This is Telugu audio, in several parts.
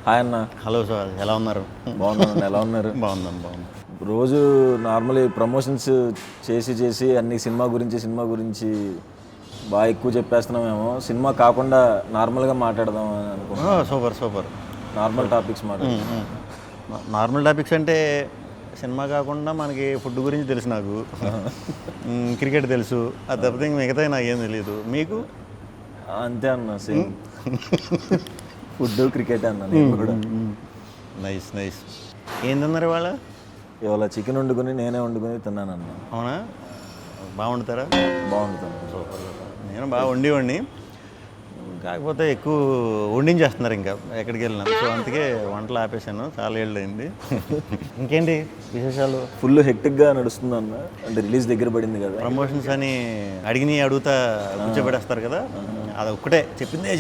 హాయ్ అన్న. హలో సార్, ఎలా ఉన్నారు? బాగున్నాను. ఎలా ఉన్నారు? బాగుంది. రోజు నార్మల్లీ ప్రమోషన్స్ చేసి అన్ని సినిమా గురించి బాగా ఎక్కువ చెప్పేస్తున్నామేమో. సినిమా కాకుండా నార్మల్గా మాట్లాడదాం అని అనుకుంటున్నాను. సూపర్. నార్మల్ టాపిక్స్ మాట్లాడదాం. నార్మల్ టాపిక్స్ అంటే సినిమా కాకుండా మనకి ఫుడ్ గురించి తెలుసు, నాకు క్రికెట్ తెలుసు, అది తప్పితే ఇంక మిగతా నాకు ఏం తెలియదు. మీకు? అంతే అన్న, సేమ్. ఫుడ్ క్రికెట్ అన్న నేను కూడా. నైస్. ఏం తిన్నారు ఇవాళ? ఇవాళ చికెన్ వండుకొని నేనే వండుకొని తిన్నానన్న. అవునా? బాగా వండుతారా? బాగుంటుంది. సూపర్. నేను బాగా వండి కాకపోతే ఎక్కువ వండించేస్తున్నారు ఇంకా ఎక్కడికి వెళ్ళినా. సో అందుకే వంటలు ఆపేశాను, చాలా ఏళ్ళు అయింది. ఇంకేంటి విశేషాలు? ఫుల్ హెక్టిక్గా నడుస్తుంది అన్న. అంటే రిలీజ్ దగ్గర పడింది కదా, ప్రమోషన్స్ అని అడుగుతా కూర్చోబెడేస్తారు కదా, అది ఒక్కటే చెప్పిందే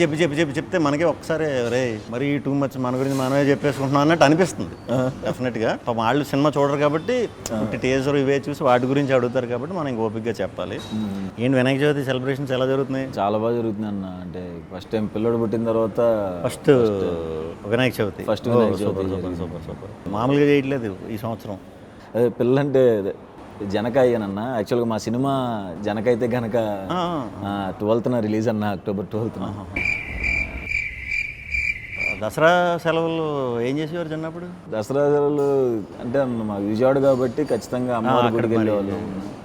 చెప్తే మనకే ఒక్కసారి రే మరి టూ మచ్ మన గురించి మనమే చెప్పేసుకుంటున్నాం అన్నట్టు అనిపిస్తుంది. డెఫినెట్గా వాళ్ళు సినిమా చూడరు కాబట్టి టీజర్ ఇవే చూసి వాటి గురించి అడుగుతారు కాబట్టి మనం ఇంక ఓపికగా చెప్పాలి. ఏంటి వినాయక చవితి సెలబ్రేషన్స్ ఎలా జరుగుతున్నాయి? చాలా బాగా జరుగుతుంది అన్న. అంటే ఫస్ట్ టైం పిల్లడు పుట్టిన తర్వాత ఫస్ట్ వినాయక చవితి. సూపర్. మామూలుగా చేయట్లేదు ఈ సంవత్సరం. అదే పిల్లంటే జనక అయ్యానన్న. యాక్చువల్గా మా సినిమా జనక అయితే కనుక 12th రిలీజ్ అన్న, October 12th. దసరా సెలవులు ఏం చేసేవారు చిన్నప్పుడు? దసరా సెలవులు అంటే మా విజయవాడ కాబట్టి ఖచ్చితంగా అమ్మవారి గుడికి వెళ్ళేవాళ్ళం.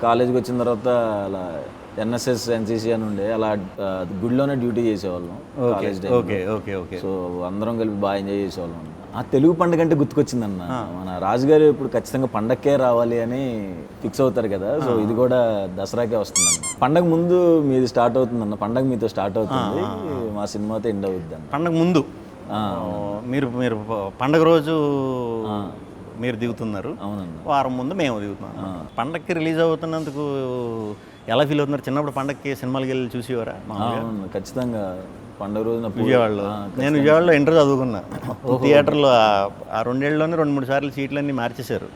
కాలేజీకి వచ్చిన తర్వాత అలా NSS NCC అని ఉండే, అలా గుడిలోనే డ్యూటీ చేసేవాళ్ళం కాలేజ్ టైం. ఓకే. సో అందరం కలిపి బాగా ఎంజాయ్ చేసేవాళ్ళం. ఆ తెలుగు పండుగ అంటే గుర్తుకొచ్చిందన్న. మన రాజుగారు ఇప్పుడు ఖచ్చితంగా పండగకే రావాలి అని ఫిక్స్ అవుతారు కదా. సో ఇది కూడా దసరాకే వస్తుందన్న. పండగ ముందు మీది స్టార్ట్ అవుతుందన్న. పండగ మీతో స్టార్ట్ అవుతుంది, మా సినిమాతో ఎండ్ అవుద్ది అన్న. పండగ ముందు మీరు పండగ రోజు మీరు దిగుతున్నారు. అవునన్న. వారం ముందు మేము దిగుతున్నాం. పండగకి రిలీజ్ అవుతున్నందుకు ఎలా ఫీల్ అవుతున్నారు? చిన్నప్పుడు పండగకి సినిమాలకి వెళ్ళి చూసేవారా? ఖచ్చితంగా పండుగ రోజున విజయవాడలో. నేను విజయవాడలో ఇంటర్ చదువుకున్నా. థియేటర్లో ఆ 2 ఏళ్ళలోనే 2-3 సార్లు సీట్లన్నీ మార్చేశారు.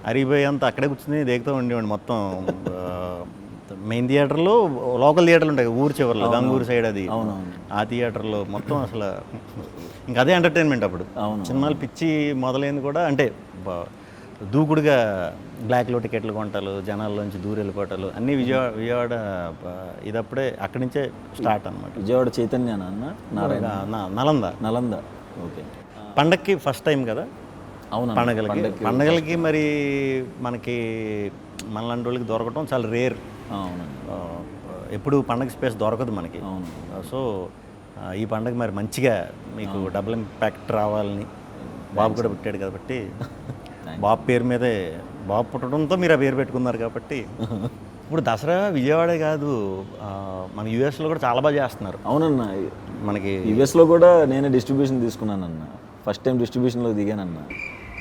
అరిగిపోయేంత అక్కడే కూర్చుని దేగుతూ ఉండేవాడిని. మొత్తం మెయిన్ థియేటర్లో లోకల్ థియేటర్లు ఉంటాయి ఊరు చివరిలో, గంగూరు సైడ్, అది ఆ థియేటర్లో మొత్తం అసలు ఇంకా అదే ఎంటర్టైన్మెంట్ అప్పుడు. సినిమాలు పిచ్చి మొదలైంది కూడా అంటే దూకుడుగా బ్లాక్లో టికెట్లు కొంటాలు, జనాల్లోంచి దూరం వెళ్ళిపోవటాలు అన్నీ విజయవాడ ఇదప్పుడే అక్కడి నుంచే స్టార్ట్ అనమాట. విజయవాడ చైతన్య అన్న, నలంద. ఓకే. పండగకి ఫస్ట్ టైం కదా. అవును. పండగలకి మరి మనకి మనలాంటి వాళ్ళకి దొరకటం చాలా రేర్. ఎప్పుడు పండగ స్పేస్ దొరకదు మనకి. సో ఈ పండగ మరి మంచిగా మీకు డబుల్ ఇంపాక్ట్ రావాలని బాబు కూడా పుట్టాడు కాబట్టి బాబు పేరు మీదే, బాబు పుట్టడంతో మీరు ఆ పేరు పెట్టుకున్నారు కాబట్టి ఇప్పుడు దసరా విజయవాడే కాదు, మన యూఎస్లో కూడా చాలా బాగా చేస్తున్నారు. అవునన్న. మనకి యూఎస్లో కూడా నేనే డిస్ట్రిబ్యూషన్ తీసుకున్నానన్న. ఫస్ట్ టైం డిస్ట్రిబ్యూషన్లో దిగానన్న.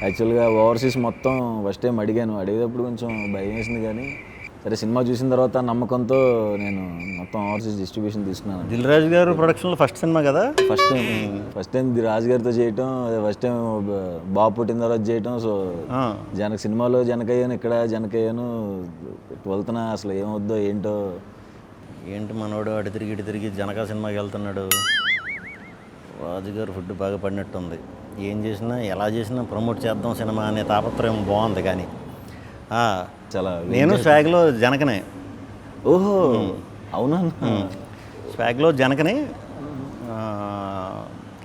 యాక్చువల్గా ఓవర్సీస్ మొత్తం ఫస్ట్ టైం అడిగేటప్పుడు కొంచెం భయం వేసింది, కానీ సరే సినిమా చూసిన తర్వాత నమ్మకంతో నేను మొత్తం ఓవర్సీస్ డిస్ట్రిబ్యూషన్ తీసుకున్నాను. దిల్ రాజు గారు ప్రొడక్షన్లో ఫస్ట్ సినిమా కదా. ఫస్ట్ టైం రాజు గారితో చేయటం, ఫస్ట్ టైం బాబు పుట్టిన తర్వాత చేయటం. సో సినిమాలో జనకయ్యాను, ఇక్కడ జనకయ్యాను. 12th అసలు ఏమవుద్దో ఏంటి మనోడు అటు తిరిగి జనక సినిమాకి వెళ్తున్నాడు. రాజుగారు ఫుడ్ బాగా పడినట్టుంది. ఏం చేసినా ఎలా చేసినా ప్రమోట్ చేద్దాం సినిమా అనే తాపత్రయం బాగుంది. కానీ చాలా నేను స్వాగ్లో జనకనే. ఓహో అవునా? స్వాగ్లో జనకనే,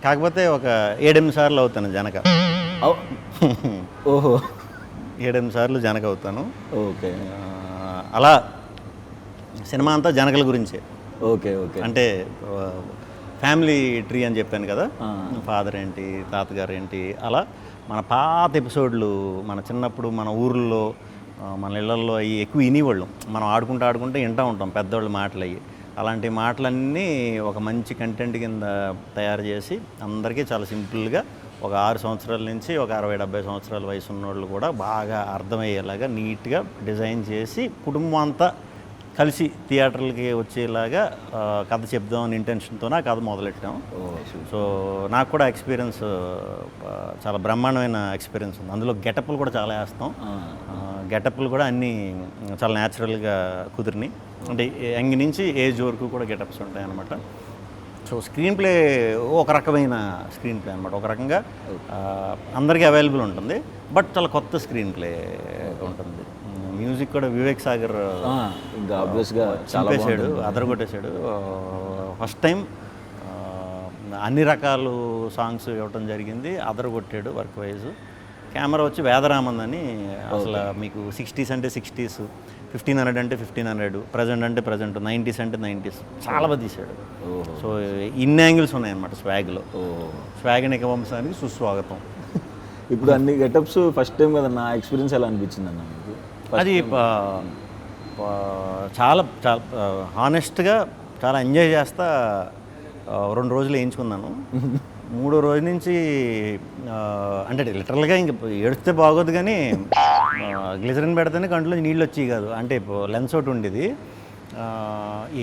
కాకపోతే ఒక 7-8 సార్లు అవుతాను జనక. ఓహో 7-8 సార్లు జనక అవుతాను. ఓకే. అలా సినిమా అంతా జనకల గురించే. ఓకే. అంటే ఫ్యామిలీ ట్రీ అని చెప్పాను కదా, ఫాదర్ ఏంటి, తాతగారు ఏంటి, అలా మన పాత ఎపిసోడ్లు మన చిన్నప్పుడు మన ఊర్లో మన ఇళ్లలో అవి ఎక్కువ వినేవాళ్ళం. మనం ఆడుకుంటూ వింటూ ఉంటాం పెద్దవాళ్ళ మాటలు. అవి అలాంటి మాటలన్నీ ఒక మంచి కంటెంట్ కింద తయారు చేసి అందరికీ చాలా సింపుల్గా ఒక 6 సంవత్సరాల నుంచి ఒక 60-70 సంవత్సరాల వయసు ఉన్నోళ్ళు కూడా బాగా అర్థమయ్యేలాగా నీట్గా డిజైన్ చేసి కుటుంబం అంతా కలిసి థియేటర్లకి వచ్చేలాగా కథ చెప్దామని ఇంటెన్షన్తో ఆ కథ మొదలెట్టాం. సో నాకు కూడా ఎక్స్పీరియన్స్ చాలా బ్రహ్మాండమైన ఎక్స్పీరియన్స్ ఉంది. అందులో గెటప్లు కూడా చాలా వేస్తాం. గెటప్లు కూడా అన్నీ చాలా న్యాచురల్గా కుదిరినాయి. అంటే యంగ్ నుంచి ఏజ్ వరకు కూడా గెటప్స్ ఉంటాయి అన్నమాట. సో స్క్రీన్ ప్లే ఒక రకమైన స్క్రీన్ ప్లే అనమాట, ఒక రకంగా అందరికీ అవైలబుల్ ఉంటుంది, బట్ చాలా కొత్త స్క్రీన్ ప్లే ఉంటుంది. మ్యూజిక్ కూడా వివేక్ సాగర్ ఇంకా ఆబ్వియస్గా చంపేశాడు, అదరగొట్టేశాడు. ఫస్ట్ టైం అన్ని రకాలు సాంగ్స్ ఇవ్వటం జరిగింది, అదరగొట్టాడు వర్క్ వైజ్. కెమెరా వచ్చి వేదరామన్ అని, అసలు మీకు 60s అంటే 60s, 1500 అంటే 1500, ప్రజెంట్ అంటే ప్రజెంట్, 90s అంటే 90s, చాలా బాగా తీశాడు. సో ఇన్ని యాంగిల్స్ ఉన్నాయన్నమాట స్వాగ్లో. స్వాగ్ వంశానికి సుస్వాగతం. ఇప్పుడు అన్ని గెటప్స్ ఫస్ట్ టైం కదా, నా ఎక్స్పీరియన్స్ ఎలా అనిపించింది అన్న మీకు? అది చాలా చాలా హానెస్ట్గా చాలా ఎంజాయ్ చేస్తా 2 రోజులు వేయించుకున్నాను. 3వ రోజు నుంచి అంటే లిటరల్గా ఇంక ఏడిస్తే బాగోదు, కానీ గ్లిజరిన్ పెడితేనే కంట్లో నీళ్ళు వచ్చేవి కాదు. అంటే లెన్స్ ఒకటి ఉండేది,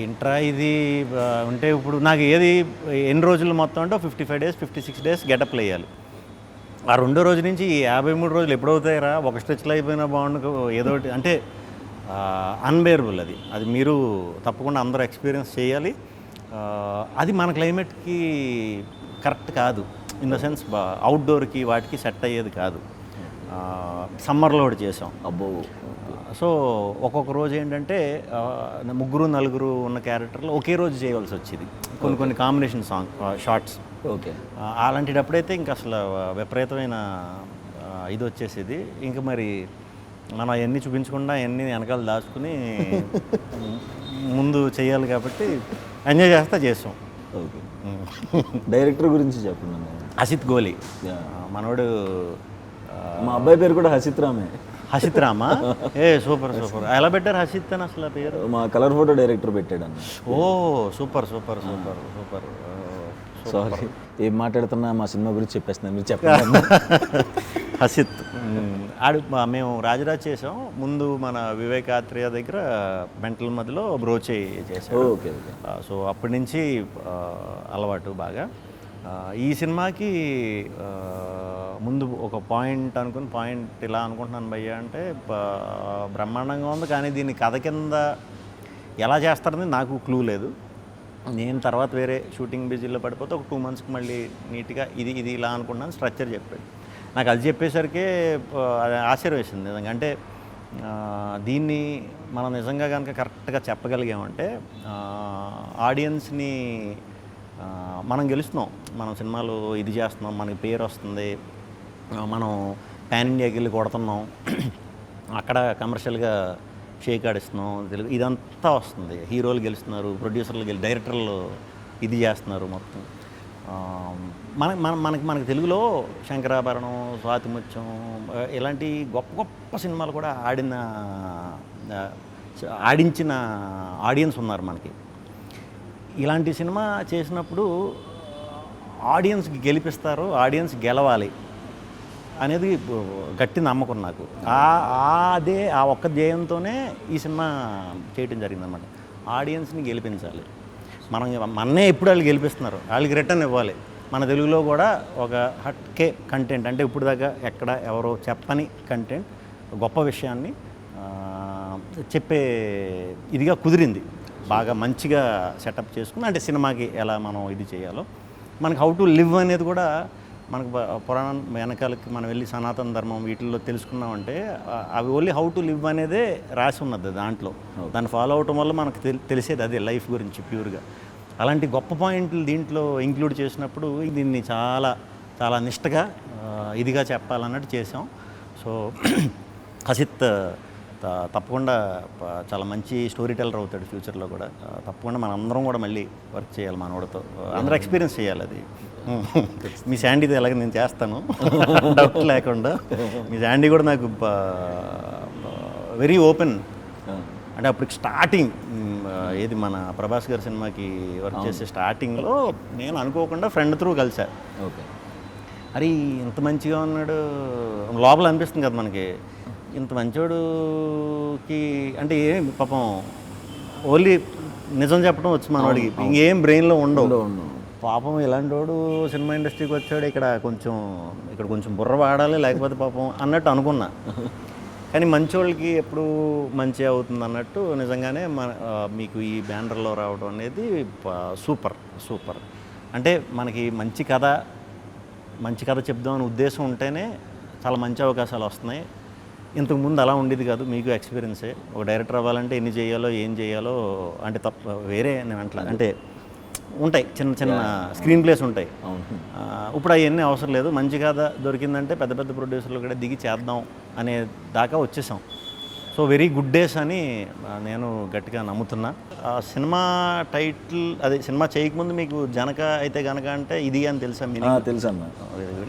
ఏంట్రా ఇది ఉంటే ఇప్పుడు నాకు ఏది ఎన్ని రోజులు మొత్తం అంటే 55 days 56 days గెటప్లు వేయాలి. ఆ 2వ రోజు నుంచి 53 రోజులు ఎప్పుడవుతాయిరా, ఒక స్ట్రెచ్లో అయిపోయినా బాగుండు ఏదో ఒకటి, అంటే అన్బేరబుల్. అది మీరు తప్పకుండా అందరూ ఎక్స్పీరియన్స్ చేయాలి. అది మన క్లైమేట్కి కరెక్ట్ కాదు, ఇన్ ద సెన్స్ అవుట్డోర్కి వాటికి సెట్ అయ్యేది కాదు. సమ్మర్లో ఒకటి చేసాం. అబ్బో. సో ఒక్కొక్క రోజు ఏంటంటే 3-4 ఉన్న క్యారెక్టర్లు ఒకే రోజు చేయవలసి వచ్చేది, కొన్ని కాంబినేషన్ షార్ట్స్. ఓకే. అలాంటిటప్పుడైతే ఇంకా అసలు విపరీతమైన ఇది వచ్చేసేది. ఇంకా మరి మనం అవన్నీ చూపించకుండా అవన్నీ వెనకాల దాచుకుని ముందు చేయాలి కాబట్టి ఎంజాయ్ చేస్తాం. ఓకే. డైరెక్టర్ గురించి చెప్పండి. హసిత్ గోలి మనోడు. మా అబ్బాయి పేరు కూడా హసిత్ రామే. హసిత్ రామా? సూపర్. ఎలా పెట్టారు హసిత్ అని అసలు పేరు? మా కలర్ ఫోటో డైరెక్టర్ పెట్టాడు అన్న. ఓ సూపర్. సారీ, ఏం మాట్లాడుతున్నా మా సినిమా గురించి చెప్పేస్తున్నాను, మీరు చెప్పండి. హసిత్ మేము రాజరాజ్ చేసాం ముందు, మన వివేకాత్రేయ దగ్గర మెంటల్ మధ్యలో బ్రోచే చేసాం. ఓకే. సో అప్పటి నుంచి అలవాటు బాగా. ఈ సినిమాకి ముందు ఒక పాయింట్ ఇలా అనుకుంటున్నాను భయ్య అంటే, బ్రహ్మాండంగా ఉంది, కానీ దీన్ని కథ కింద ఎలా చేస్తారని నాకు క్లూ లేదు. నేను తర్వాత వేరే షూటింగ్ బిజీలో పడిపోతే ఒక 2 monthsకి మళ్ళీ నీట్గా ఇది ఇలా అనుకుంటున్నాను, స్ట్రక్చర్ చెప్పాడు. నాకు అది చెప్పేసరికి ఆశ్చర్యం వేసింది నిజంగా. అంటే దీన్ని మనం నిజంగా కనుక కరెక్ట్గా చెప్పగలిగామంటే ఆడియన్స్ని మనం గెలుస్తున్నాం. మనం సినిమాలు ఇది చేస్తున్నాం, మనకి పేరు వస్తుంది, మనం పాన్ ఇండియాకి వెళ్ళి కొడుతున్నాం, అక్కడ కమర్షియల్గా షేక్ ఆడిస్తున్నాం, తెలుగు ఇదంతా వస్తుంది. హీరోలు గెలుస్తున్నారు, ప్రొడ్యూసర్లు డైరెక్టర్లు ఇది చేస్తున్నారు మొత్తం. మనకి తెలుగులో శంకరాభరణం, స్వాతిముత్యం ఇలాంటి గొప్ప సినిమాలు కూడా ఆడించిన ఆడియన్స్ ఉన్నారు మనకి. ఇలాంటి సినిమా చేసినప్పుడు ఆడియన్స్కి గెలిపిస్తారు, ఆడియన్స్ గెలవాలి అనేది గట్టి నమ్మకం నాకు. ఆ ఒక్క ధ్యేయంతోనే ఈ సినిమా చేయటం జరిగిందన్నమాట. ఆడియన్స్ని గెలిపించాలి. మన్నే ఎప్పుడు వాళ్ళు గెలిపిస్తున్నారు, వాళ్ళకి రిటర్న్ ఇవ్వాలి. మన తెలుగులో కూడా ఒక హట్కే కంటెంట్, అంటే ఇప్పుడు దాకా ఎక్కడ ఎవరో చెప్పని కంటెంట్, గొప్ప విషయాన్ని చెప్పే ఇదిగా కుదిరింది. బాగా మంచిగా సెటప్ చేసుకుని, అంటే సినిమాకి ఎలా మనం ఇది చేయాలో, మనకి హౌ టు లివ్ అనేది కూడా మనకు పురాణం వెనకాలకి మనం వెళ్ళి సనాతన ధర్మం వీటిల్లో తెలుసుకున్నామంటే అవి ఓన్లీ హౌ టు లివ్ అనేదే రాసి ఉన్నది దాంట్లో. దాన్ని ఫాలో అవటం వల్ల మనకు తెలిసేది అదే లైఫ్ గురించి ప్యూర్గా. అలాంటి గొప్ప పాయింట్లు దీంట్లో ఇంక్లూడ్ చేసినప్పుడు దీన్ని చాలా చాలా నిష్టగా ఇదిగా చెప్పాలన్నట్టు చేసాం. సో హసిత్ తప్పకుండా చాలా మంచి స్టోరీ టెల్లర్ అవుతాడు ఫ్యూచర్లో కూడా. తప్పకుండా మన అందరం కూడా మళ్ళీ వర్క్ చేయాలి మనోడితో, అందరూ ఎక్స్పీరియన్స్ చేయాలి అది. మీ శాండీది ఎలాగ నేను చేస్తాను డౌట్ లేకుండా. మీ శాండీ కూడా నాకు వెరీ ఓపెన్. అంటే అప్పటికి స్టార్టింగ్ ఏది మన ప్రభాస్ గారి సినిమాకి వర్క్ చేసే స్టార్టింగ్లో నేను అనుకోకుండా ఫ్రెండ్ త్రూ కలిసా. ఓకే. అరే ఇంత మంచిగా ఉన్నాడు లోపల అనిపిస్తుంది కదా మనకి, ఇంత మంచోడుకి అంటే ఏం పాపం ఓన్లీ నిజం చెప్పడం వచ్చి మనవాడికి ఇంకేం బ్రెయిన్లో ఉండవు. పాపం ఇలాంటి వాడు సినిమా ఇండస్ట్రీకి వచ్చాడు, ఇక్కడ కొంచెం బుర్ర వాడాలి లేకపోతే పాపం అన్నట్టు అనుకున్నా. కానీ మంచోళ్ళకి ఎప్పుడు మంచి అవుతుంది అన్నట్టు నిజంగానే మీకు ఈ బ్యానర్లో రావడం అనేది సూపర్. అంటే మనకి మంచి కథ చెప్దామని ఉద్దేశం ఉంటేనే చాలా మంచి అవకాశాలు వస్తున్నాయి. ఇంతకుముందు అలా ఉండేది కాదు. మీకు ఎక్స్పీరియన్సే. ఒక డైరెక్టర్ అవ్వాలంటే ఎన్ని చేయాలో ఏం చేయాలో అంటే తప్ప వేరే నేను అట్లా అంటే ఉంటాయి చిన్న చిన్న స్క్రీన్ ప్లేస్ ఉంటాయి. ఇప్పుడు అవన్నీ అవసరం లేదు. మంచి కథ దొరికిందంటే పెద్ద పెద్ద ప్రొడ్యూసర్లు కూడా దిగి చేద్దాం అనే దాకా వచ్చేసాం. సో వెరీ గుడ్ డేస్ అని నేను గట్టిగా నమ్ముతున్నా. సినిమా టైటిల్ అదే సినిమా చేయకముందు మీకు జనక అయితే గనక అంటే ఇది అని తెలుసా? మీరు తెలుసన్న.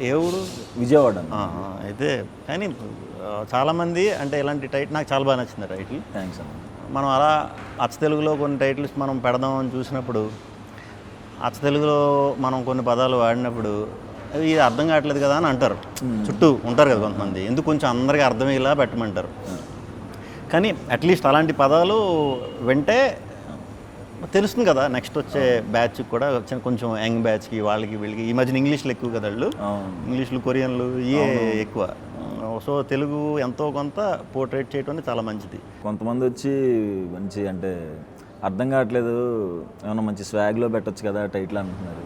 ఏ ఊరు? విజయవాడ. అయితే కానీ చాలామంది అంటే ఇలాంటి టైటిల్ నాకు చాలా బాగా నచ్చింది టైటిల్. థ్యాంక్స్ అన్న. మనం అలా అచ్చ తెలుగులో కొన్ని టైటిల్స్ మనం పెడదామని చూసినప్పుడు అచ్చ తెలుగులో మనం కొన్ని పదాలు వాడినప్పుడు ఇది అర్థం కావట్లేదు కదా అని అంటారు. చుట్టూ ఉంటారు కదా కొంతమంది, ఎందుకు కొంచెం అందరికీ అర్థమయ్యేలా పెట్టమంటారు. కానీ అట్లీస్ట్ అలాంటి పదాలు వింటే తెలుస్తుంది కదా నెక్స్ట్ వచ్చే బ్యాచ్కి కూడా, కొంచెం యంగ్ బ్యాచ్కి వాళ్ళకి వీళ్ళకి. ఈ మధ్యన ఇంగ్లీష్లు ఎక్కువ కదా వాళ్ళు, ఇంగ్లీష్లు కొరియన్లు ఇవే ఎక్కువ. సో తెలుగు ఎంతో కొంత పోర్ట్రేట్ చేయడం అనేది చాలా మంచిది. కొంతమంది వచ్చి మంచి అంటే అర్థం కావట్లేదు, ఏమన్నా మంచి స్వాగ్లో పెట్టచ్చు కదా టైటిల్ అంటున్నారు.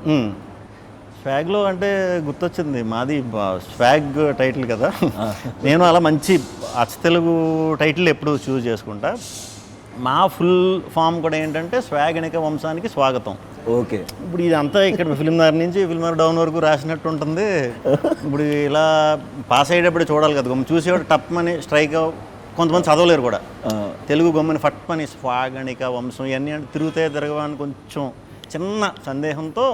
స్వాగ్లో అంటే గుర్తొచ్చింది, మాది స్వాగ్ టైటిల్ కదా. నేను అలా మంచి అచ్చ తెలుగు టైటిల్ ఎప్పుడు చూస్ చేసుకుంటా. మా ఫుల్ ఫామ్ కూడా ఏంటంటే స్వాగనిక వంశానికి స్వాగతం. ఓకే. ఇప్పుడు ఇదంతా ఇక్కడ ఫిల్మ్నగర్ నుంచి ఫిల్మ్నగర్ డౌన్ వరకు రాసినట్టు ఉంటుంది. ఇప్పుడు ఇలా పాస్ అయ్యేటప్పుడు చూడాలి కదా, చూసేవాడు టప్ అని స్ట్రైక్. కొంతమంది చదవలేరు కూడా తెలుగు గమ్మని ఫట్ అని స్వాగనిక వంశం ఇవన్నీ అంటే తిరగవని కొంచెం చిన్న సందేహంతో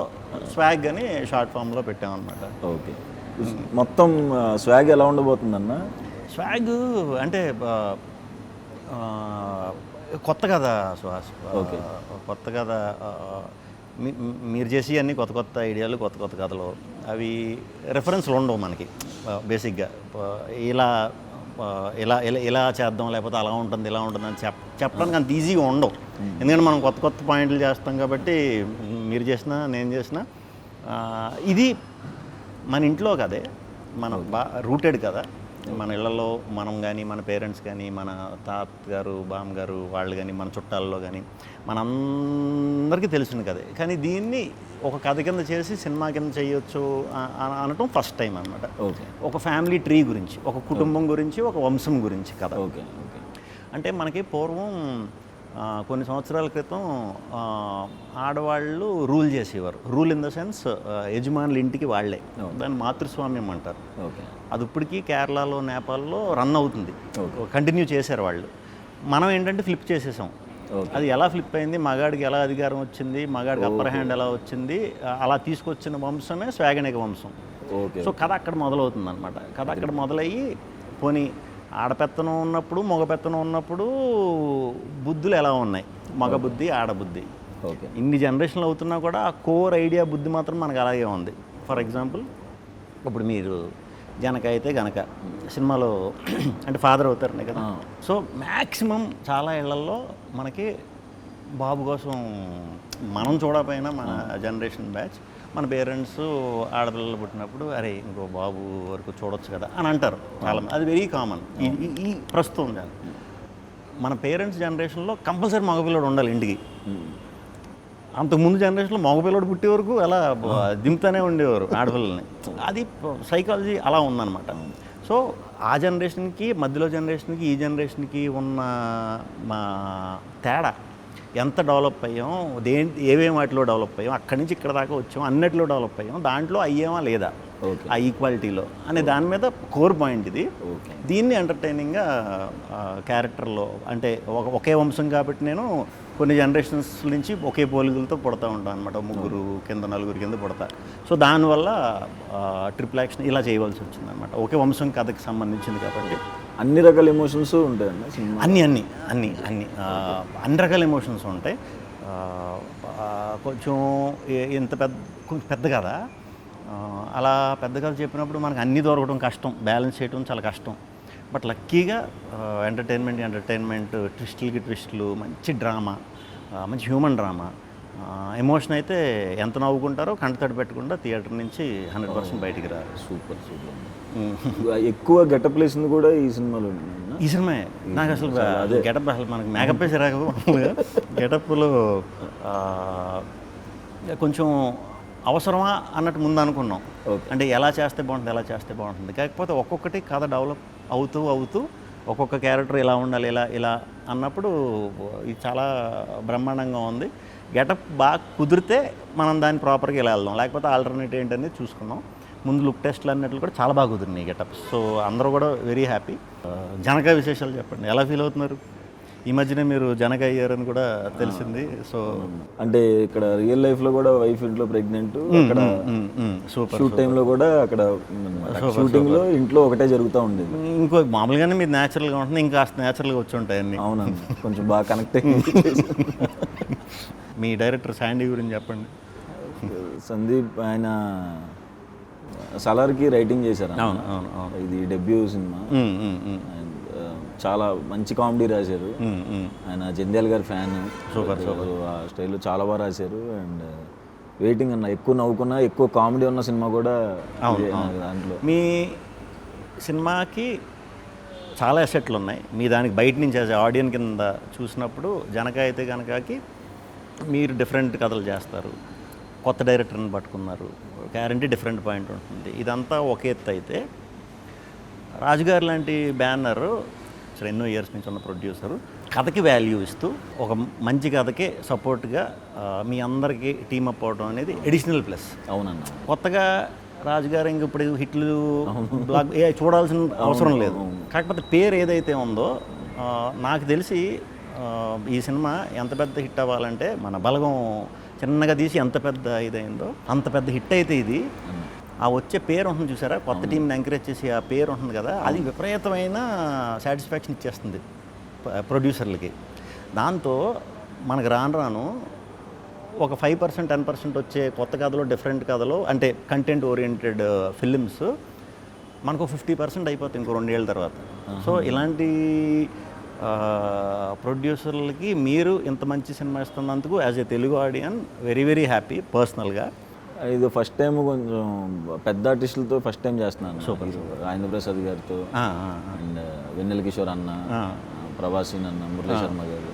స్వాగ్ అని షార్ట్ ఫామ్లో పెట్టామన్నమాట. ఓకే. మొత్తం స్వాగ్ ఎలా ఉండబోతుందన్న? స్వాగ్ అంటే కొత్త కదా సుహాస్. ఓకే. కొత్త కథ మీరు చేసి అన్ని కొత్త కొత్త ఐడియాలు, కొత్త కొత్త కథలు, అవి రెఫరెన్స్లు ఉండవు మనకి బేసిక్గా. ఇలా ఇలా ఇలా ఇలా చేద్దాం లేకపోతే అలా ఉంటుంది ఇలా ఉంటుంది అని చెప్పడానికి అంత ఈజీగా ఉండవు. ఎందుకంటే మనం కొత్త కొత్త పాయింట్లు చేస్తాం కాబట్టి, మీరు చేసినా నేను చేసినా ఇది మన ఇంట్లో కదే, మన రూటెడ్ కదా. మన ఇళ్లలో మనం కానీ, మన పేరెంట్స్ కానీ, మన తాతగారు బామ్మగారు వాళ్ళు కానీ, మన చుట్టాల్లో కానీ మనందరికీ తెలిసిన కదే. కానీ దీన్ని ఒక కథ కింద చేసి సినిమా కింద చేయొచ్చు అనటం ఫస్ట్ టైం అనమాట. ఓకే. ఒక ఫ్యామిలీ ట్రీ గురించి, ఒక కుటుంబం గురించి, ఒక వంశం గురించి కథ. ఓకే. ఓకే. అంటే మనకి పూర్వం కొన్ని సంవత్సరాల క్రితం ఆడవాళ్ళు రూల్ చేసేవారు. రూల్ ఇన్ ద సెన్స్ యజమానుల ఇంటికి వాళ్ళే, దాన్ని మాతృస్వామ్యం అంటారు. ఓకే. అది ఇప్పటికీ కేరళలో, నేపాల్లో రన్ అవుతుంది, కంటిన్యూ చేశారు వాళ్ళు. మనం ఏంటంటే ఫ్లిప్ చేసేసాం. అది ఎలా ఫ్లిప్ అయింది, మగాడికి ఎలా అధికారం వచ్చింది, మగాడికి అప్పర్ హ్యాండ్ ఎలా వచ్చింది, అలా తీసుకొచ్చిన వంశమే స్వాగనిక వంశం. సో కథ అక్కడ మొదలవుతుంది అనమాట. కథ అక్కడ మొదలయ్యి పోనీ ఆడపెత్తనం ఉన్నప్పుడు మగపెత్తనం ఉన్నప్పుడు బుద్ధులు ఎలా ఉన్నాయి, మగ బుద్ధి ఆడబుద్ధి. ఓకే. ఇన్ని జనరేషన్లు అవుతున్నా కూడా ఆ కోర్ ఐడియా బుద్ధి మాత్రం మనకు అలాగే ఉంది. ఫర్ ఎగ్జాంపుల్ ఇప్పుడు మీరు జనక అయితే గనక సినిమాలో అంటే ఫాదర్ అవుతారనే కదా. సో మ్యాక్సిమం చాలా ఇళ్లల్లో మనకి బాబు కోసం మనం చూడకపోయినా మన జనరేషన్ బ్యాచ్, మన పేరెంట్స్ ఆడపిల్లలు పుట్టినప్పుడు అరే ఇంకో బాబు వరకు చూడొచ్చు కదా అని అంటారు చాలామంది. అది వెరీ కామన్ ఈ ప్రస్తుతం. మన పేరెంట్స్ జనరేషన్లో కంపల్సరీ మగపిల్లడు ఉండాలి ఇంటికి. అంతకుముందు జనరేషన్లో మగపిల్లడు పుట్టే వరకు అలా దింపుతూనే ఉండేవారు ఆడపిల్లల్ని. అది సైకాలజీ అలా ఉందన్నమాట. సో ఆ జనరేషన్కి, మధ్యలో జనరేషన్కి, ఈ జనరేషన్కి ఉన్న మా తేడా, ఎంత డెవలప్ అయ్యాం, ఏమేమి వాటిలో డెవలప్ అయ్యాం, అక్కడి నుంచి ఇక్కడ దాకా వచ్చాం, అన్నిటిలో డెవలప్ అయ్యాం, దాంట్లో అయ్యామా లేదా ఆ ఈక్వాలిటీలో అనే దాని మీద కోర్ పాయింట్ ఇది. దీన్ని ఎంటర్టైనింగ్గా క్యారెక్టర్లో అంటే ఒకే వంశం కాబట్టి నేను కొన్ని జనరేషన్స్ నుంచి ఒకే పోలికలతో పుడతా ఉంటాను అనమాట. ముగ్గురు కింద నలుగురు కింద పుడతా. సో దానివల్ల ట్రిపుల్ యాక్షన్ ఇలా చేయవలసి వచ్చింది అనమాట. ఒకే వంశం కథకి సంబంధించింది కాబట్టి అన్ని రకాల ఎమోషన్స్ ఉంటాయండి. అన్ని రకాల ఎమోషన్స్ ఉంటాయి. కొంచెం ఇంత పెద్ద కదా, అలా పెద్ద కథ చెప్పినప్పుడు మనకు అన్నీ దొరకడం కష్టం, బ్యాలెన్స్ చేయడం చాలా కష్టం. బట్ లక్కీగా ఎంటర్టైన్మెంట్ ట్విస్టులు, మంచి డ్రామా, మంచి హ్యూమన్ డ్రామా, ఎమోషన్ అయితే ఎంత నవ్వుకుంటారో కంటతడి పెట్టకుండా థియేటర్ నుంచి 100% బయటికి రారు. సూపర్. ఎక్కువ గెటప్ వేసింది కూడా ఈ సినిమాలో. ఈ సినిమా నాకు అసలు గెటప్ అసలు మనకు మేకప్ వేసి రాక గెటప్లో కొంచెం అవసరమా అన్నట్టు ముందు అనుకున్నాం. అంటే ఎలా చేస్తే బాగుంటుంది. కాకపోతే ఒక్కొక్కటి కథ డెవలప్ అవుతూ ఒక్కొక్క క్యారెక్టర్ ఇలా ఉండాలి, ఇలా అన్నప్పుడు ఇది చాలా బ్రహ్మాండంగా ఉంది. గెటప్ బాగా కుదిరితే మనం దాన్ని ప్రాపర్గా ఇలా వెళ్దాం, లేకపోతే ఆల్టర్నేట్ ఏంటనేది చూసుకున్నాం. ముందు లుక్ టెస్ట్లు అన్నట్లు కూడా చాలా బాగా కుదిరినాయి గెటప్. సో అందరూ కూడా వెరీ హ్యాపీ. జనక విశేషాలు చెప్పండి, ఎలా ఫీల్ అవుతున్నారు? ఈ మధ్యనే మీరు జనక అయ్యారని కూడా తెలిసింది. సో అంటే ఇక్కడ రియల్ లైఫ్లో కూడా వైఫ్ ఇంట్లో ప్రెగ్నెంట్, అక్కడ సూపర్. షూట్ టైంలో కూడా అక్కడ షూటింగ్లో ఇంట్లో ఒకటే జరుగుతూ ఉండేది. ఇంకో మామూలుగానే మీరు న్యాచురల్గా ఉంటుంది, ఇంకా న్యాచురల్గా వచ్చి ఉంటాయి అన్నీ. అవునండి, కొంచెం బాగా కనెక్ట్ అయ్యి. మీ డైరెక్టర్ శాండీ గురించి చెప్పండి. సందీప్ ఆయన సలార్కి రైటింగ్ చేశారు. అవును. ఇది డెబ్యూ సినిమా. చాలా మంచి కామెడీ రాశారు. ఆయన జంధ్యాల గారి ఫ్యాన్. సూపర్. ఆ స్టైల్లో చాలా బాగా రాశారు. అండ్ వెయిటింగ్ అన్న, ఎక్కువ నవ్వుకున్నా, ఎక్కువ కామెడీ ఉన్న సినిమా కూడా దాంట్లో. మీ సినిమాకి చాలా ఎసెట్లు ఉన్నాయి. మీ దానికి బయట నుంచి యాజ్ ఆడియన్స్ కింద చూసినప్పుడు జనక అయితే కనుకకి మీరు డిఫరెంట్ కథలు చేస్తారు, కొత్త డైరెక్టర్ని పట్టుకున్నారు, గ్యారంటీ డిఫరెంట్ పాయింట్ ఉంటుంది. ఇదంతా ఒక ఎత్తు అయితే, రాజుగారు లాంటి బ్యానర్ ఎన్నో ఇయర్స్ నుంచి ఉన్న ప్రొడ్యూసరు కథకి వాల్యూ ఇస్తూ ఒక మంచి కథకి సపోర్ట్గా మీ అందరికీ టీమప్ అవడం అనేది ఎడిషనల్ ప్లస్. అవునన్న. కొత్తగా రాజుగారు ఇంక ఇప్పుడు హిట్లు బ్లాక్ చూడాల్సిన అవసరం లేదు. కాకపోతే పేరు ఏదైతే ఉందో, నాకు తెలిసి ఈ సినిమా ఎంత పెద్ద హిట్ అవ్వాలంటే, మన బలగం చిన్నగా తీసి ఎంత పెద్ద ఇదైందో అంత పెద్ద హిట్ అయితే ఇది. ఆ వచ్చే పేరు ఉంటుంది చూసారా, కొత్త టీంని ఎంకరేజ్ చేసి ఆ పేరు ఉంటుంది కదా, అది విపరీతమైన సాటిస్ఫాక్షన్ ఇచ్చేస్తుంది ప్రొడ్యూసర్లకి. దాంతో మనకు రాను ఒక 5% 10% వచ్చే కొత్త కథలో, డిఫరెంట్ కథలో, అంటే కంటెంట్ ఓరియంటెడ్ ఫిలిమ్స్ మనకు 50% అయిపోతుంది ఇంకో 2 ఏళ్ళ తర్వాత. సో ఇలాంటి ప్రొడ్యూసర్లకి మీరు ఇంత మంచి సినిమా ఇస్తున్నందుకు as a Telugu audience very very happy పర్సనల్గా. ఇది ఫస్ట్ టైం కొంచెం పెద్ద ఆర్టిస్టులతో ఫస్ట్ టైం చేస్తున్నాను. సూపర్. రాజేంద్ర ప్రసాద్ గారితో అండ్ వెన్నెల కిషోర్ అన్న, ప్రభాసీన్ అన్న, మురళీ శర్మ గారు,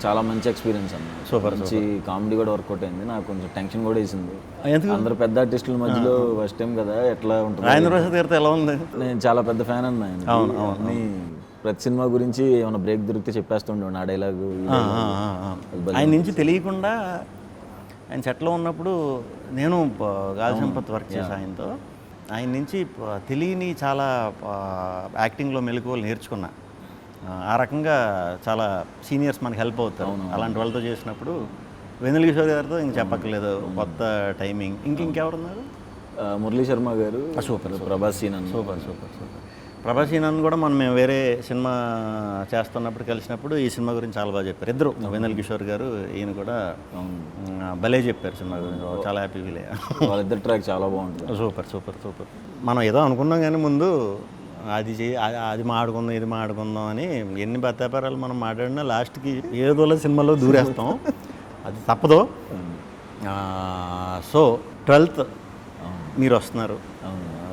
చాలా మంచి ఎక్స్పీరియన్స్ అన్న. సూపర్. మంచి కామెడీ కూడా వర్కౌట్ అయింది. నాకు కొంచెం టెన్షన్ కూడా వేసింది, అందరు పెద్ద ఆర్టిస్టుల మధ్యలో ఫస్ట్ టైం కదా, ఎట్లా ఉంటుంది. రాజేంద్ర ప్రసాద్ గారితో ఎలా ఉంది? నేను చాలా పెద్ద ఫ్యాన్ అన్న ఆయన. ప్రతి సినిమా గురించి ఏమైనా బ్రేక్ దొరికితే చెప్పేస్తుండే ఆ డైలాగు. ఆయన నుంచి తెలియకుండా ఆయన సెట్లో ఉన్నప్పుడు నేను గాలి సంపత్ వర్క్ చేశాను ఆయనతో. ఆయన నుంచి తెలియని చాలా యాక్టింగ్లో మెలకువలు నేర్చుకున్నా. ఆ రకంగా చాలా సీనియర్స్ మనకి హెల్ప్ అవుతారు. అలాంటి వాళ్ళతో చేసినప్పుడు వెన్నెల కిషోర్ గారితో ఇంక చెప్పక్కర్లేదు, కొత్త టైమింగ్. ఇంకెవరున్నారు? మురళీ శర్మ గారు. సూపర్. ప్రభాసీన్ అన్న. సూపర్. ప్రభాసీన్ అన్న కూడా మేము వేరే సినిమా చేస్తున్నప్పుడు కలిసినప్పుడు ఈ సినిమా గురించి చాలా బాగా చెప్పారు. ఇద్దరు, వెన్నెల కిషోర్ గారు, ఈయన కూడా భలే చెప్పారు సినిమా గురించి. చాలా హ్యాపీ ఫీల్ అయ్యా. వాళ్ళిద్దరు ట్రాక్ చాలా బాగుంటుంది. సూపర్. మనం ఏదో అనుకున్నాం కానీ ముందు అది మాడుకుందాం, ఇది మాడుకుందాం అని ఎన్ని బత్తాపారాలు మనం మాట్లాడినా లాస్ట్కి ఏదోలా సినిమాలో దూరేస్తాం. అది తప్పదు. సో 12th మీరు వస్తున్నారు.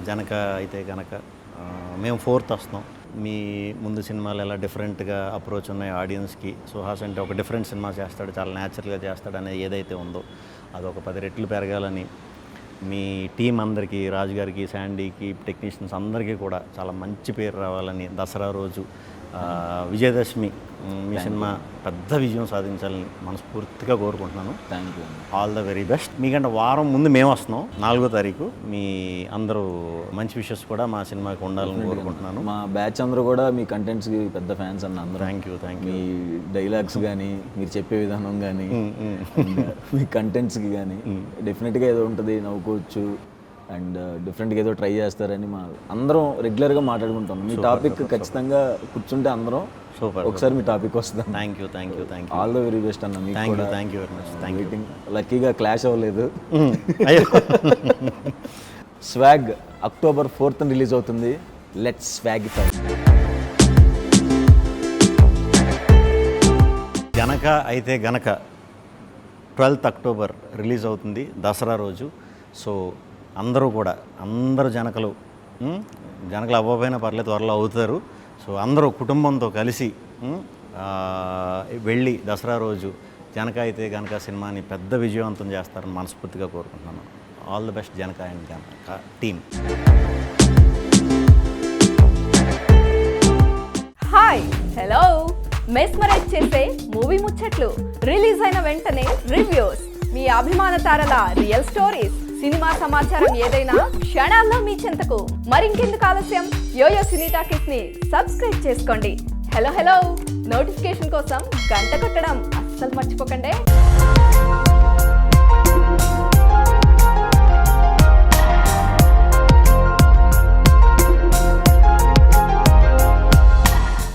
జనక అయితే కనుక మేము 4th వస్తాం. మీ ముందు సినిమాలు ఎలా డిఫరెంట్గా అప్రోచ్ ఉన్నాయి ఆడియన్స్కి. సుహాస్ అంటే ఒక డిఫరెంట్ సినిమా చేస్తాడు, చాలా న్యాచురల్గా చేస్తాడు అనేది ఏదైతే ఉందో అది ఒక 10 రెట్లు పెరగాలని మీ టీం అందరికీ, రాజుగారికి, శాండీకి, టెక్నీషియన్స్ అందరికీ కూడా చాలా మంచి పేరు రావాలని, దసరా రోజు విజయదశమి మీ సినిమా పెద్ద విజయం సాధించాలని మనస్ఫూర్తిగా కోరుకుంటున్నాను. Thank you. All the very best. మీకంటే వారం ముందు మేము వస్తున్నాం, 4వ తారీఖు. మీ అందరూ మంచి విషెస్ కూడా మా సినిమాకి ఉండాలని కోరుకుంటున్నాను. మా బ్యాచ్ అందరూ కూడా మీ కంటెంట్స్కి పెద్ద ఫ్యాన్స్ అన్న అందరూ. Thank you. మీ డైలాగ్స్ కానీ, మీరు చెప్పే విధానం కానీ, మీ కంటెంట్స్కి కానీ డెఫినెట్గా ఏదో ఉంటుంది, నవ్వుకోవచ్చు అండ్ డిఫరెంట్గా ఏదో ట్రై చేస్తారని మా అందరం రెగ్యులర్గా మాట్లాడుకుంటాం. మీ టాపిక్ ఖచ్చితంగా కూర్చుంటే అందరం ఒకసారి మీ టాపిక్ వస్తుంది. Thank you. All the very best అన్న. మీకు కూడా thank you very much. Waiting. లక్కీగా క్లాష్ అవ్వలేదు. స్వాగ్ October 4th రిలీజ్ అవుతుంది. లెట్స్ స్వాగిఫై. జనక అయితే గనక 12th October రిలీజ్ అవుతుంది, దసరా రోజు. సో అందరూ జనకలు అవ్వకపోయినా పర్లేదు, త్వరలో అవుతారు. సో అందరూ కుటుంబంతో కలిసి వెళ్ళి దసరా రోజు జనక అయితే కనుక సినిమాని పెద్ద విజయవంతం చేస్తారని మనస్ఫూర్తిగా కోరుకుంటున్నాను. All the best Janaka and Janaka team. Hi hello mesmerise చేసే మూవీ ముచ్చట్లు, రిలీజ్ అయిన వెంటనే రివ్యూస్, మీ అభిమాన తారల రియల్ స్టోరీస్, సినిమా సమాచారం ఏదైనా క్షణాల్లో మీ చెంతకు. మరింకెందుకు ఆలస్యం, యోయో సినీ టాకీస్ ని సబ్స్క్రైబ్ చేసుకోండి. హలో నోటిఫికేషన్ కోసం గంట కొట్టడం అస్సలు మర్చిపోకండి.